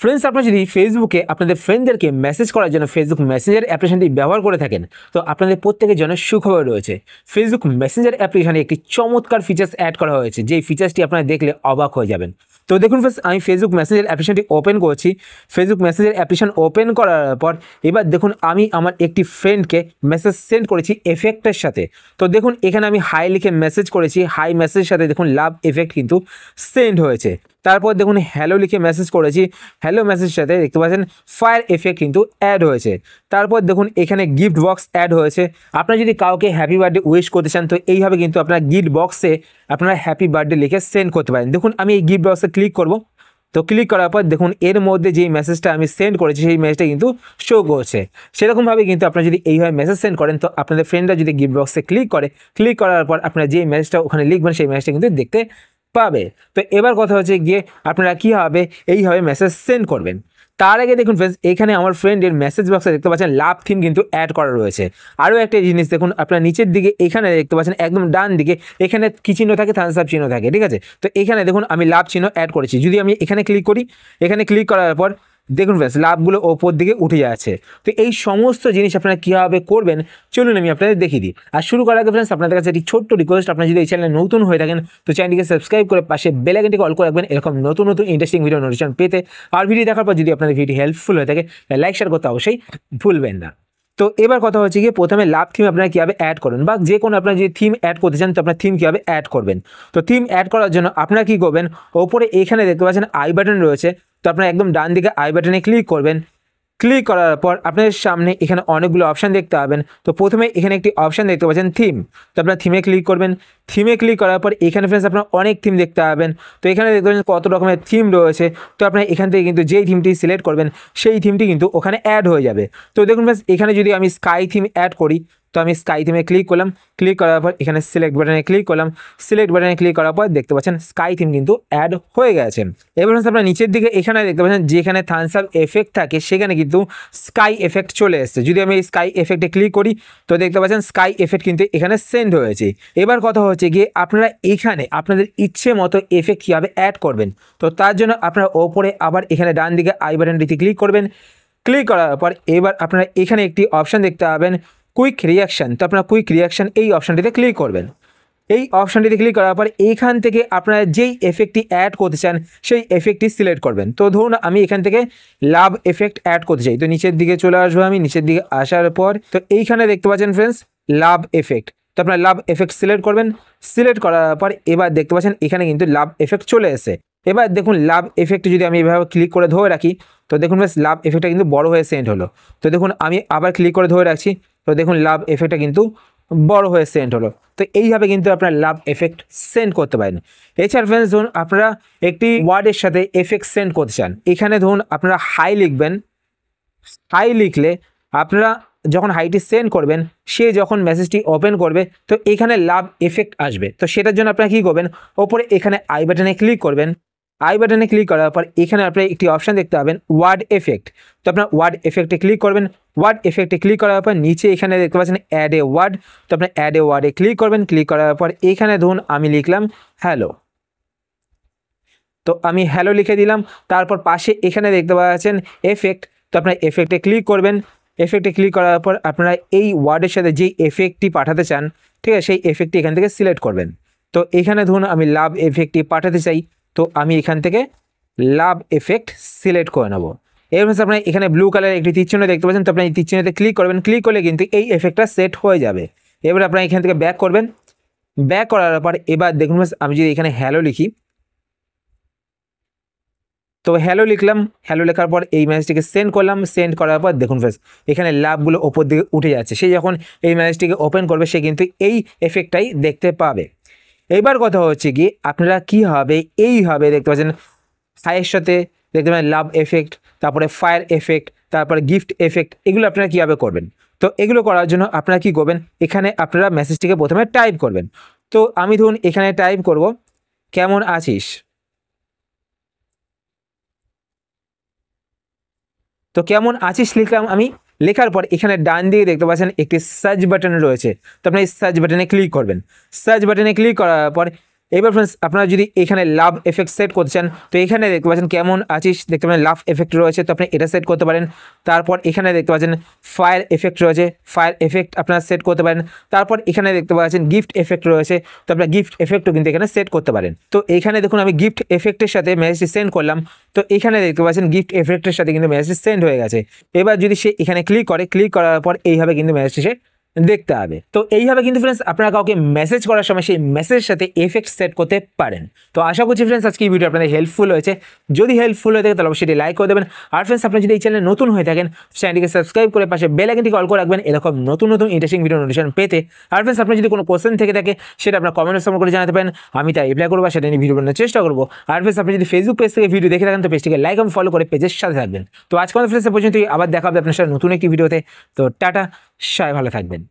Friends, আপনারা যদি ফেসবুকে আপনাদের ফ্রেন্ডদেরকে মেসেজ করার জন্য ফেসবুক মেসেঞ্জার অ্যাপ্লিকেশনটি ব্যবহার করে থাকেন, তো আপনাদের প্রত্যেকের জন্য সুখবর রয়েছে। ফেসবুক মেসেঞ্জার অ্যাপ্লিকেশনে একটি চমৎকার ফিচার্স অ্যাড করা হয়েছে, যেই ফিচার্সটি আপনারা দেখলে অবাক হয়ে যাবেন। তো দেখুন ফ্রেন্ডস, আমি ফেসবুক মেসেঞ্জার অ্যাপ্লিকেশনটি ওপেন করছি। ফেসবুক মেসেঞ্জার অ্যাপ্লিকেশন ওপেন করার পর এবার দেখুন আমি আমার একটি ফ্রেন্ডকে মেসেজ সেন্ড করেছি এফেক্টের সাথে। তো দেখুন এখানে আমি হাই লিখে মেসেজ করেছি, হাই মেসেজের সাথে দেখুন লাভ এফেক্ট কিন্তু সেন্ড হয়েছে। তারপর দেখুন হ্যালো লিখে মেসেজ করেছি, হ্যালো মেসেজের সাথে দেখতে পাচ্ছেন ফায়ার এফেক্ট কিন্তু অ্যাড হয়েছে। তারপর দেখুন এখানে গিফট বক্স অ্যাড হয়েছে। আপনারা যদি কাউকে হ্যাপি বার্থডে উইশ করতে চান, তো এইভাবে কিন্তু আপনারা গিফট বক্সে আপনারা হ্যাপি বার্থডে লিখে সেন্ড করতে পারেন। দেখুন আমি এই গিফট বক্সে ক্লিক করব। তো ক্লিক করার পর দেখুন এর মধ্যে যেই মেসেজটা আমি সেন্ড করেছি সেই মেসেজটা কিন্তু শো করছে। সেরকমভাবে কিন্তু আপনারা যদি এইভাবে মেসেজ সেন্ড করেন, তো আপনাদের ফ্রেন্ডরা যদি গিফট বক্সে ক্লিক করে, ক্লিক করার পর আপনারা যে মেসেজটা ওখানে লিখবেন সেই মেসেজটা কিন্তু দেখতে পাবে। তো এবার কথা হচ্ছে গিয়ে আপনারা কীভাবে এইভাবে মেসেজ সেন্ড করবেন। তার আগে দেখুন ফ্রেন্ডস, এখানে আমার ফ্রেন্ডের মেসেজ বক্সে দেখতে পাচ্ছেন লাভ থিম কিন্তু অ্যাড করা রয়েছে। আরও একটা জিনিস দেখুন, আপনার নিচের দিকে এখানে দেখতে পাচ্ছেন একদম ডান দিকে এখানে কি চিহ্ন থাকে, থামস আপ চিহ্ন থাকে, ঠিক আছে। তো এখানে দেখুন আমি লাভ চিহ্ন অ্যাড করেছি। যদি আমি এখানে ক্লিক করি, এখানে ক্লিক করার পর দেখুন ফ্রেন্ডস লাভগুলো ওপর দিকে উঠে যাচ্ছে। তো এই সমস্ত জিনিস আপনারা কীভাবে করবেন চলুন আমি আপনাদের দেখিয়ে দিই। আর শুরু করার আগে ফ্রেন্ডস আপনাদের কাছে একটি ছোট্ট রিকোয়েস্ট, আপনারা যদি এই চ্যানেলে নতুন হয়ে থাকেন তো চ্যানেলটিকে সাবস্ক্রাইব করে পাশে বেল আইকনটিকে অল করে রাখবেন এরকম নতুন নতুন ইন্টারেস্টিং ভিডিও নোটিফিকেশন পেতে। আর ভিডিও দেখার পর যদি আপনাদের ভিডিও হেল্পফুল হয়ে থাকে লাইক শেয়ার করতে অবশ্যই ভুলবেন না। তো এবার কথা হচ্ছে গিয়ে প্রথমে লাভ থিম আপনারা কীভাবে অ্যাড করবেন, বা যে কোনো আপনারা যদি থিম অ্যাড করতে চান তো আপনার থিম কীভাবে অ্যাড করবেন। তো থিম অ্যাড করার জন্য আপনারা কী করবেন, ওপরে এখানে দেখতে পাচ্ছেন আই বাটন রয়েছে। তো আপনারা একদম ডান দিকে আই বাটনে ক্লিক করবেন। ক্লিক করার পর আপনাদের সামনে এখানে অনেকগুলো অপশান দেখতে পাবেন। তো প্রথমে এখানে একটি অপশান দেখতে পাচ্ছেন থিম। তো আপনারা থিমে ক্লিক করবেন। থিমে ক্লিক করার পর এখানে ফ্রেন্ডস আপনারা অনেক থিম দেখতে পাবেন। তো এখানে দেখতে পাচ্ছেন কত রকমের থিম রয়েছে। তো আপনারা এখান থেকে কিন্তু যেই থিমটি সিলেক্ট করবেন সেই থিমটি কিন্তু ওখানে অ্যাড হয়ে যাবে। তো দেখুন ফ্রেন্ডস এখানে যদি আমি স্কাই থিম অ্যাড করি, তো আমি স্কাই থিমে ক্লিক করলাম। ক্লিক করার পর এখানে সিলেক্ট বাটনে ক্লিক করলাম। সিলেক্ট বাটনে ক্লিক করার পর দেখতে পাচ্ছেন স্কাই থিম কিন্তু অ্যাড হয়ে গেছে। এবার আপনারা নিচের দিকে এখানে দেখতে পাচ্ছেন যেখানে থামস আপ এফেক্ট থাকে সেখানে কিন্তু স্কাই এফেক্ট চলে এসেছে। যদি আমি এই স্কাই এফেক্টে ক্লিক করি তো দেখতে পাচ্ছেন স্কাই এফেক্ট কিন্তু এখানে সেন্ড হয়েছে। এবার কথা হচ্ছে গিয়ে আপনারা এখানে আপনাদের ইচ্ছে মতো এফেক্ট কীভাবে অ্যাড করবেন। তো তার জন্য আপনারা ওপরে আবার এখানে ডান দিকে আই বাটনটিতে ক্লিক করবেন। ক্লিক করার পর এবার আপনারা এখানে একটি অপশান দেখতে পাবেন কুইক রিয়াকশান। তো আপনারা কুইক রিয়াকশান এই অপশানটিতে ক্লিক করবেন। এই অপশানটিতে ক্লিক করার পর এইখান থেকে আপনারা যেই এফেক্টটি অ্যাড করতে চান সেই এফেক্টটি সিলেক্ট করবেন। তো ধরুন আমি এখান থেকে লাভ এফেক্ট অ্যাড করতে চাই, তো নিচের দিকে চলে আসবো। আমি নিচের দিকে আসার পর তো এইখানে দেখতে পাচ্ছেন ফ্রেন্ডস লাভ এফেক্ট। তো আপনারা লাভ এফেক্ট সিলেক্ট করবেন। সিলেক্ট করার পর এবার দেখতে পাচ্ছেন এখানে কিন্তু লাভ এফেক্ট চলে এসে। এবার দেখুন লাভ এফেক্টে যদি আমি এভাবে ক্লিক করে ধরে রাখি তো দেখুন ফ্রেন্ডস লাভ এফেক্টটা কিন্তু বড় হয়ে সেন্ড হলো। তো দেখুন আমি আবার ক্লিক করে ধরে রাখছি, তো দেখুন লাভ এফেক্টটা কিন্তু বড় হয়ে সেন্ড হলো। তো এইভাবে কিন্তু আপনারা লাভ এফেক্ট সেন্ড করতে পারেন। এছাড়া ফ্রেন্ডস ধরুন আপনারা একটি ওয়ার্ডের সাথে এফেক্ট সেন্ড করতে চান, এখানে ধরুন আপনারা হাই লিখবেন। হাই লিখলে আপনারা যখন হাইটি সেন্ড করবেন সে যখন মেসেজটি ওপেন করবে তো এখানে লাভ এফেক্ট আসবে। তো সেটার জন্য আপনারা কী করবেন, ওপরে এখানে আই বাটনে ক্লিক করবেন। আই বাটনে ক্লিক করার পর এখানে আপনারা একটি অপশান দেখতে পাবেন ওয়ার্ড এফেক্ট। তো আপনার ওয়ার্ড এফেক্টে ক্লিক করবেন। ওয়ার্ড এফেক্টে ক্লিক করার পর নিচে এখানে দেখতে পাচ্ছেন অ্যাড এ ওয়ার্ড। তো আপনার অ্যাড এ ওয়ার্ডে ক্লিক করবেন। ক্লিক করার পর এখানে ধরুন আমি লিখলাম হ্যালো। তো আমি হ্যালো লিখে দিলাম। তারপর পাশে এখানে দেখতে পাচ্ছেন এফেক্ট। তো আপনার এফেক্টে ক্লিক করবেন। এফেক্টে ক্লিক করার পর আপনারা এই ওয়ার্ডের সাথে যেই এফেক্টটি পাঠাতে চান, ঠিক আছে, সেই এফেক্টটি এখান থেকে সিলেক্ট করবেন। তো এখানে ধরুন আমি লাভ এফেক্টটি পাঠাতে চাই, তো আমি এখান থেকে লাভ এফেক্ট সিলেক্ট করে নেব। এবার আপনার এখানে ব্লু কালারের একটি তীরচিহ্ন দেখতে পাচ্ছেন, তো আপনার এই তীরচিহ্নতে ক্লিক করবেন। ক্লিক করলে কিন্তু এই এফেক্টটা সেট হয়ে যাবে। এবার আপনারা এখান থেকে ব্যাক করবেন। ব্যাক করার পর এবার দেখুন আমি যদি এখানে হ্যালো লিখি, তো হ্যালো লিখলাম। হ্যালো লেখার পর এই মেসেজটিকে সেন্ড করলাম। সেন্ড করার পর দেখুন ফ্রেন্ডস এখানে লাভগুলো ওপর দিকে উঠে যাচ্ছে। সে যখন এই মেসেজটিকে ওপেন করবে সে কিন্তু এই এফেক্টটাই দেখতে পাবে। এবার কথা হচ্ছে কি আপনারা কীভাবে এইভাবে দেখতে পাচ্ছেন হাইয়ের সাথে দেখতে পাবেন লাভ এফেক্ট, তারপরে ফায়ার এফেক্ট, তারপরে গিফট এফেক্ট, এগুলো আপনারা কীভাবে করবেন। তো এগুলো করার জন্য আপনারা কী করবেন, এখানে আপনারা মেসেজটিকে প্রথমে টাইপ করবেন। তো আমি ধরুন এখানে টাইপ করব কেমন আছিস। তো কেমন আছিস লিখলাম আমি। লেখার পর এখানে ডান দিকে দেখতে পাচ্ছেন একটি সার্চ বাটন রয়েছে। তো আপনি এই সার্চ বাটনে ক্লিক করবেন। সার্চ বাটনে ক্লিক করার পর এবার ফ্রেন্ডস আপনারা যদি এখানে লাভ এফেক্ট সেট করতে চান তো এখানে দেখতে পাচ্ছেন কেমন আছিস দেখতে পাচ্ছেন লাভ এফেক্ট রয়েছে, তো আপনি এটা সেট করতে পারেন। তারপর এখানে দেখতে পাচ্ছেন ফায়ার এফেক্ট রয়েছে, ফায়ার এফেক্ট আপনারা সেট করতে পারেন। তারপর এখানে দেখতে পাচ্ছেন গিফট এফেক্ট রয়েছে, তো আপনারা গিফট এফেক্টও কিন্তু এখানে সেট করতে পারেন। তো এখানে দেখুন আমি গিফট এফেক্টের সাথে মেসেজ সেন্ড করলাম, তো এখানে দেখতে পাচ্ছেন গিফট এফেক্টের সাথে কিন্তু মেসেজ সেন্ড হয়ে গেছে। এবার যদি সে এখানে ক্লিক করার পর এইভাবে কিন্তু মেসেজটি সে দেখতে হবে। তো এইভাবে কিন্তু ফ্রেন্ডস আপনারা কাউকে মেসেজ করার সময় সেই মেসেজের সাথে এফেক্ট সেট করতে পারেন। তো আশা করছি ফ্রেন্ডস আজকে এই ভিডিও আপনাদের হেল্পফুল হয়েছে। যদি হেল্পফুল হয়ে থাকে তাহলে অবশ্যই লাইক করে দেবেন। আর ফ্রেন্ডস আপনি যদি এই চ্যানেলে নতুন হয়ে থাকেন চ্যানেলটিকে সাবস্ক্রাইব করে পাশে বেল আইকনটিকে অল করে রাখবেন এরকম নতুন নতুন ইন্টারেস্টিং ভিডিও নোটিফিকেশন পেতে। আর ফ্রেন্ডস আপনি যদি কোনো কোশ্চেন থেকে থাকে সেটা আপনার কমেন্ট সেকশনে করে জানাতে পারেন, আমি তাই রিপ্লাই করবো, সেটা নিয়ে ভিডিও বানানোর চেষ্টা করবো। আর ফ্রেন্ডস আপনি যদি ফেসবুক পেজ থেকে ভিডিও দেখে থাকেন তো পেজটিকে লাইক এবং ফলো করে পেজের সাথে থাকবেন। তো আজকে আমাদের ফ্রেন্ডস পর্যন্ত আবার দেখা হবে আপনার সাথে নতুন একটি ভিডিওতে। তো টাটা, সবাই ভালো থাকবেন।